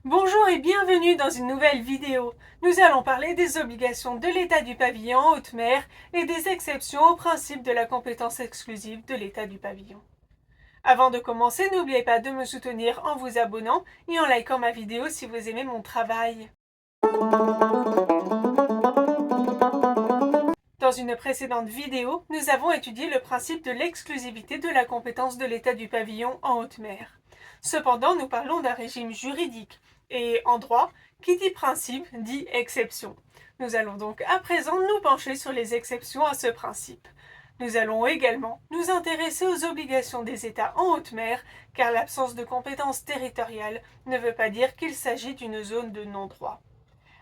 Bonjour et bienvenue dans une nouvelle vidéo. Nous allons parler des obligations de l'État du pavillon en haute mer et des exceptions au principe de la compétence exclusive de l'État du pavillon. Avant de commencer, n'oubliez pas de me soutenir en vous abonnant et en likant ma vidéo si vous aimez mon travail. Dans une précédente vidéo, nous avons étudié le principe de l'exclusivité de la compétence de l'État du pavillon en haute mer. Cependant, nous parlons d'un régime juridique, et en droit, qui dit principe dit exception. Nous allons donc à présent nous pencher sur les exceptions à ce principe. Nous allons également nous intéresser aux obligations des États en haute mer, car l'absence de compétence territoriale ne veut pas dire qu'il s'agit d'une zone de non-droit.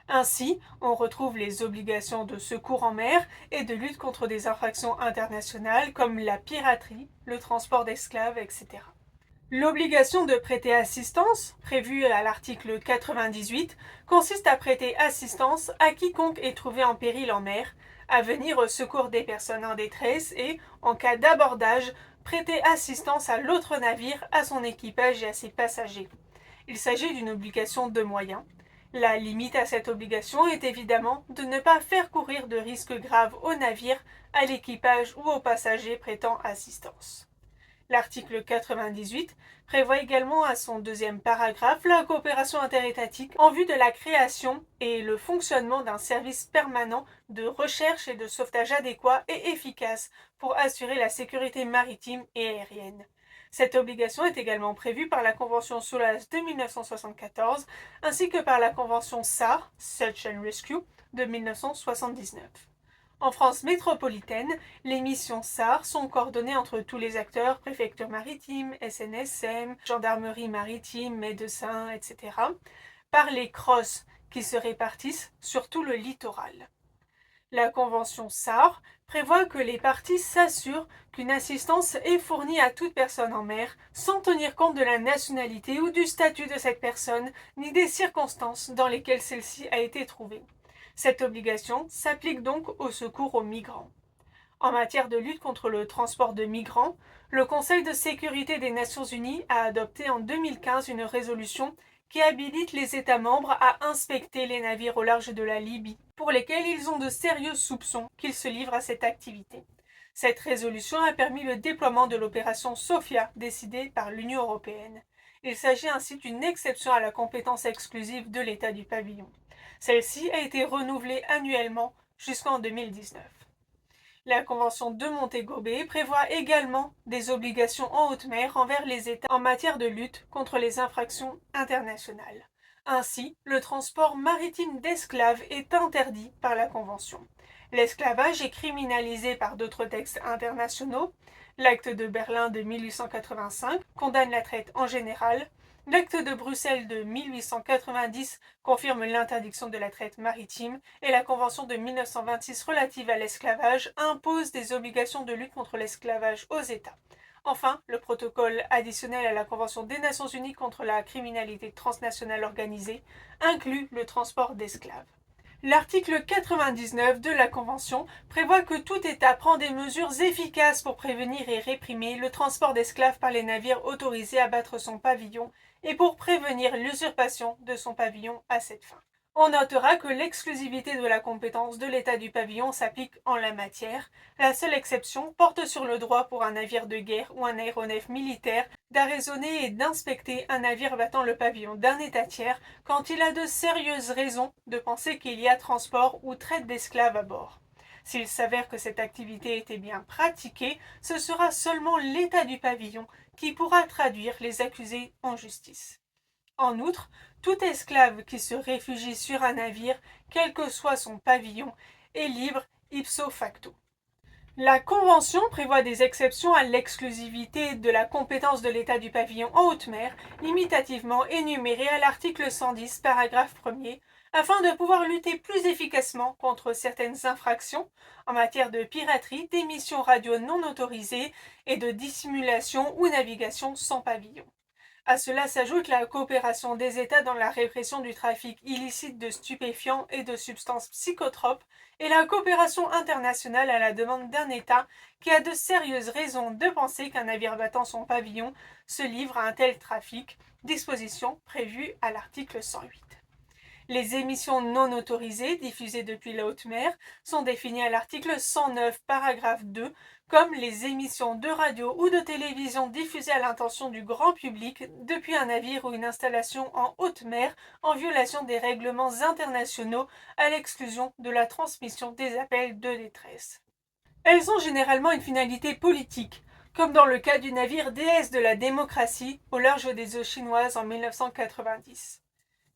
Ainsi, on retrouve les obligations de secours en mer et de lutte contre des infractions internationales comme la piraterie, le transport d'esclaves, etc. L'obligation de prêter assistance, prévue à l'article 98, consiste à prêter assistance à quiconque est trouvé en péril en mer, à venir au secours des personnes en détresse et, en cas d'abordage, prêter assistance à l'autre navire, à son équipage et à ses passagers. Il s'agit d'une obligation de moyens. La limite à cette obligation est évidemment de ne pas faire courir de risques graves au navire, à l'équipage ou aux passagers prêtant assistance. L'article 98 prévoit également à son deuxième paragraphe la coopération interétatique en vue de la création et le fonctionnement d'un service permanent de recherche et de sauvetage adéquat et efficace pour assurer la sécurité maritime et aérienne. Cette obligation est également prévue par la Convention SOLAS de 1974 ainsi que par la Convention SAR, Search and Rescue, de 1979. En France métropolitaine, les missions SAR sont coordonnées entre tous les acteurs, préfecture maritime, SNSM, gendarmerie maritime, médecins, etc., par les CROSS qui se répartissent sur tout le littoral. La convention SAR prévoit que les parties s'assurent qu'une assistance est fournie à toute personne en mer, sans tenir compte de la nationalité ou du statut de cette personne, ni des circonstances dans lesquelles celle-ci a été trouvée. Cette obligation s'applique donc au secours aux migrants. En matière de lutte contre le transport de migrants, le Conseil de sécurité des Nations Unies a adopté en 2015 une résolution qui habilite les États membres à inspecter les navires au large de la Libye, pour lesquels ils ont de sérieux soupçons qu'ils se livrent à cette activité. Cette résolution a permis le déploiement de l'opération Sophia, décidée par l'Union européenne. Il s'agit ainsi d'une exception à la compétence exclusive de l'État du pavillon. Celle-ci a été renouvelée annuellement jusqu'en 2019. La Convention de Montego Bay prévoit également des obligations en haute mer envers les États en matière de lutte contre les infractions internationales. Ainsi, le transport maritime d'esclaves est interdit par la Convention. L'esclavage est criminalisé par d'autres textes internationaux. L'acte de Berlin de 1885 condamne la traite en général. L'acte de Bruxelles de 1890 confirme l'interdiction de la traite maritime et la Convention de 1926 relative à l'esclavage impose des obligations de lutte contre l'esclavage aux États. Enfin, le protocole additionnel à la Convention des Nations Unies contre la criminalité transnationale organisée inclut le transport d'esclaves. L'article 99 de la Convention prévoit que tout État prend des mesures efficaces pour prévenir et réprimer le transport d'esclaves par les navires autorisés à battre son pavillon et pour prévenir l'usurpation de son pavillon à cette fin. On notera que l'exclusivité de la compétence de l'État du pavillon s'applique en la matière. La seule exception porte sur le droit pour un navire de guerre ou un aéronef militaire d'arraisonner et d'inspecter un navire battant le pavillon d'un État tiers quand il a de sérieuses raisons de penser qu'il y a transport ou traite d'esclaves à bord. S'il s'avère que cette activité était bien pratiquée, ce sera seulement l'État du pavillon qui pourra traduire les accusés en justice. En outre, tout esclave qui se réfugie sur un navire, quel que soit son pavillon, est libre ipso facto. La Convention prévoit des exceptions à l'exclusivité de la compétence de l'État du pavillon en haute mer, limitativement énumérées à l'article 110, paragraphe 1er, afin de pouvoir lutter plus efficacement contre certaines infractions en matière de piraterie, d'émissions radio non autorisées et de dissimulation ou navigation sans pavillon. À cela s'ajoute la coopération des États dans la répression du trafic illicite de stupéfiants et de substances psychotropes et la coopération internationale à la demande d'un État qui a de sérieuses raisons de penser qu'un navire battant son pavillon se livre à un tel trafic, disposition prévue à l'article 108. Les émissions non autorisées diffusées depuis la haute mer sont définies à l'article 109, paragraphe 2, comme les émissions de radio ou de télévision diffusées à l'intention du grand public depuis un navire ou une installation en haute mer en violation des règlements internationaux à l'exclusion de la transmission des appels de détresse. Elles ont généralement une finalité politique, comme dans le cas du navire déesse de la démocratie au large des eaux chinoises en 1990.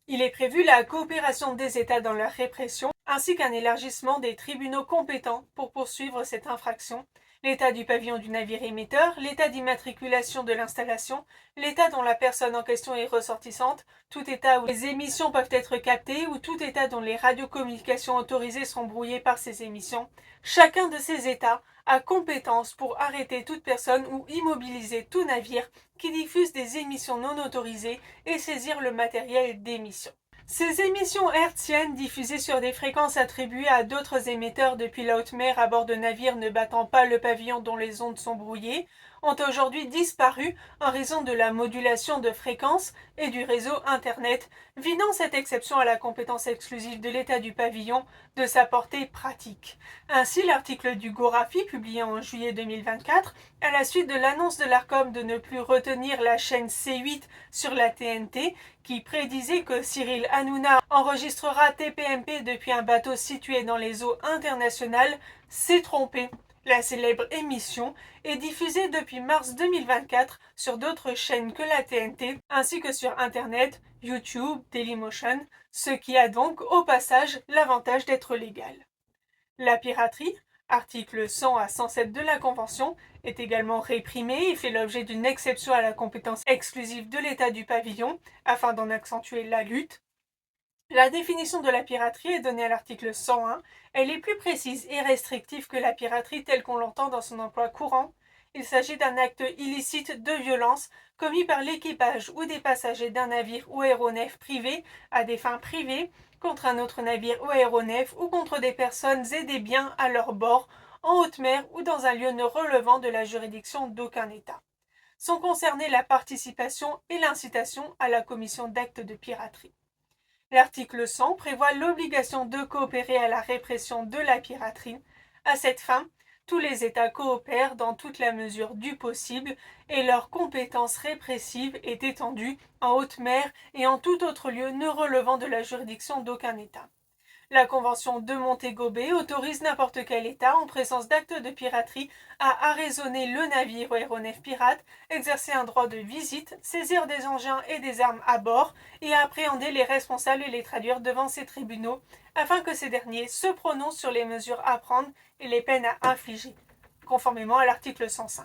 Il est prévu la coopération des États dans leur répression, ainsi qu'un élargissement des tribunaux compétents pour poursuivre cette infraction, l'état du pavillon du navire émetteur, l'état d'immatriculation de l'installation, l'état dont la personne en question est ressortissante, tout état où les émissions peuvent être captées ou tout état dont les radiocommunications autorisées sont brouillées par ces émissions. Chacun de ces états a compétence pour arrêter toute personne ou immobiliser tout navire qui diffuse des émissions non autorisées et saisir le matériel d'émission. Ces émissions hertziennes diffusées sur des fréquences attribuées à d'autres émetteurs depuis la haute mer à bord de navires ne battant pas le pavillon dont les ondes sont brouillées ont aujourd'hui disparu en raison de la modulation de fréquences et du réseau Internet, vidant cette exception à la compétence exclusive de l'état du pavillon de sa portée pratique. Ainsi, l'article du Gorafi, publié en juillet 2024, à la suite de l'annonce de l'ARCOM de ne plus retenir la chaîne C8 sur la TNT, qui prédisait que Cyril Hanouna enregistrera TPMP depuis un bateau situé dans les eaux internationales, s'est trompé. La célèbre émission est diffusée depuis mars 2024 sur d'autres chaînes que la TNT, ainsi que sur Internet, YouTube, Dailymotion, ce qui a donc au passage l'avantage d'être légal. La piraterie, articles 100 à 107 de la Convention, est également réprimée et fait l'objet d'une exception à la compétence exclusive de l'État du pavillon, afin d'en accentuer la lutte. La définition de la piraterie est donnée à l'article 101. Elle est plus précise et restrictive que la piraterie telle qu'on l'entend dans son emploi courant. Il s'agit d'un acte illicite de violence commis par l'équipage ou des passagers d'un navire ou aéronef privé à des fins privées contre un autre navire ou aéronef ou contre des personnes et des biens à leur bord, en haute mer ou dans un lieu ne relevant de la juridiction d'aucun État. Sont concernées la participation et l'incitation à la commission d'actes de piraterie. L'article 100 prévoit l'obligation de coopérer à la répression de la piraterie. À cette fin, tous les États coopèrent dans toute la mesure du possible et leur compétence répressive est étendue en haute mer et en tout autre lieu ne relevant de la juridiction d'aucun État. La Convention de Montego Bay autorise n'importe quel État, en présence d'actes de piraterie, à arraisonner le navire ou aéronef pirate, exercer un droit de visite, saisir des engins et des armes à bord et à appréhender les responsables et les traduire devant ces tribunaux, afin que ces derniers se prononcent sur les mesures à prendre et les peines à infliger, conformément à l'article 105.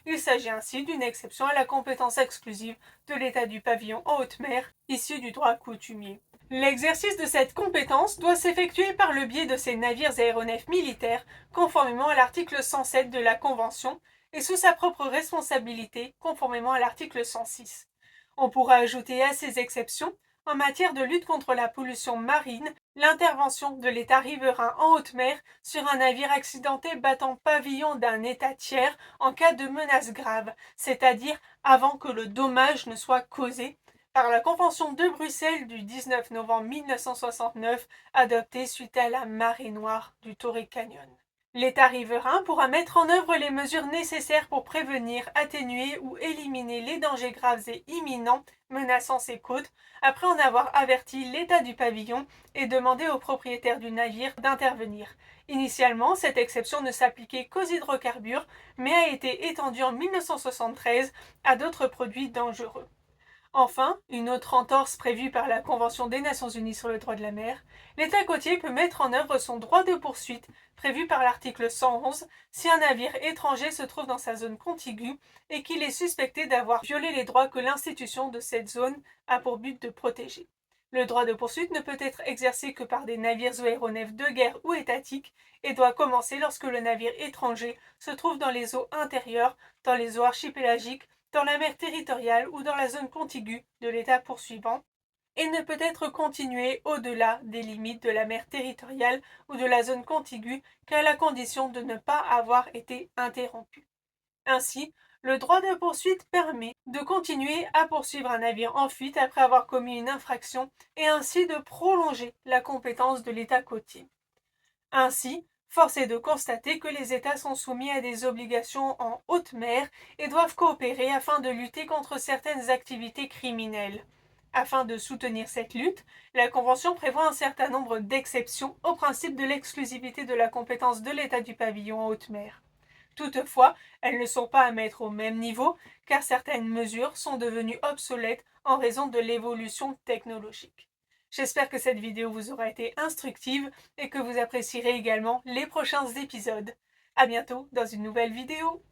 Il s'agit ainsi d'une exception à la compétence exclusive de l'État du pavillon en haute mer, issue du droit coutumier. L'exercice de cette compétence doit s'effectuer par le biais de ces navires et aéronefs militaires, conformément à l'article 107 de la Convention, et sous sa propre responsabilité, conformément à l'article 106. On pourra ajouter à ces exceptions, en matière de lutte contre la pollution marine, l'intervention de l'État riverain en haute mer sur un navire accidenté battant pavillon d'un État tiers en cas de menace grave, c'est-à-dire avant que le dommage ne soit causé, par la Convention de Bruxelles du 19 novembre 1969, adoptée suite à la marée noire du Torrey Canyon. L'État riverain pourra mettre en œuvre les mesures nécessaires pour prévenir, atténuer ou éliminer les dangers graves et imminents menaçant ses côtes, après en avoir averti l'État du pavillon et demandé au propriétaire du navire d'intervenir. Initialement, cette exception ne s'appliquait qu'aux hydrocarbures, mais a été étendue en 1973 à d'autres produits dangereux. Enfin, une autre entorse prévue par la Convention des Nations Unies sur le droit de la mer, l'État côtier peut mettre en œuvre son droit de poursuite, prévu par l'article 111, si un navire étranger se trouve dans sa zone contiguë et qu'il est suspecté d'avoir violé les droits que l'institution de cette zone a pour but de protéger. Le droit de poursuite ne peut être exercé que par des navires ou aéronefs de guerre ou étatiques et doit commencer lorsque le navire étranger se trouve dans les eaux intérieures, dans les eaux archipélagiques, dans la mer territoriale ou dans la zone contiguë de l'État poursuivant et ne peut être continué au-delà des limites de la mer territoriale ou de la zone contiguë qu'à la condition de ne pas avoir été interrompu. Ainsi, le droit de poursuite permet de continuer à poursuivre un navire en fuite après avoir commis une infraction et ainsi de prolonger la compétence de l'État côtier. Ainsi, force est de constater que les États sont soumis à des obligations en haute mer et doivent coopérer afin de lutter contre certaines activités criminelles. Afin de soutenir cette lutte, la Convention prévoit un certain nombre d'exceptions au principe de l'exclusivité de la compétence de l'État du pavillon en haute mer. Toutefois, elles ne sont pas à mettre au même niveau car certaines mesures sont devenues obsolètes en raison de l'évolution technologique. J'espère que cette vidéo vous aura été instructive et que vous apprécierez également les prochains épisodes. À bientôt dans une nouvelle vidéo.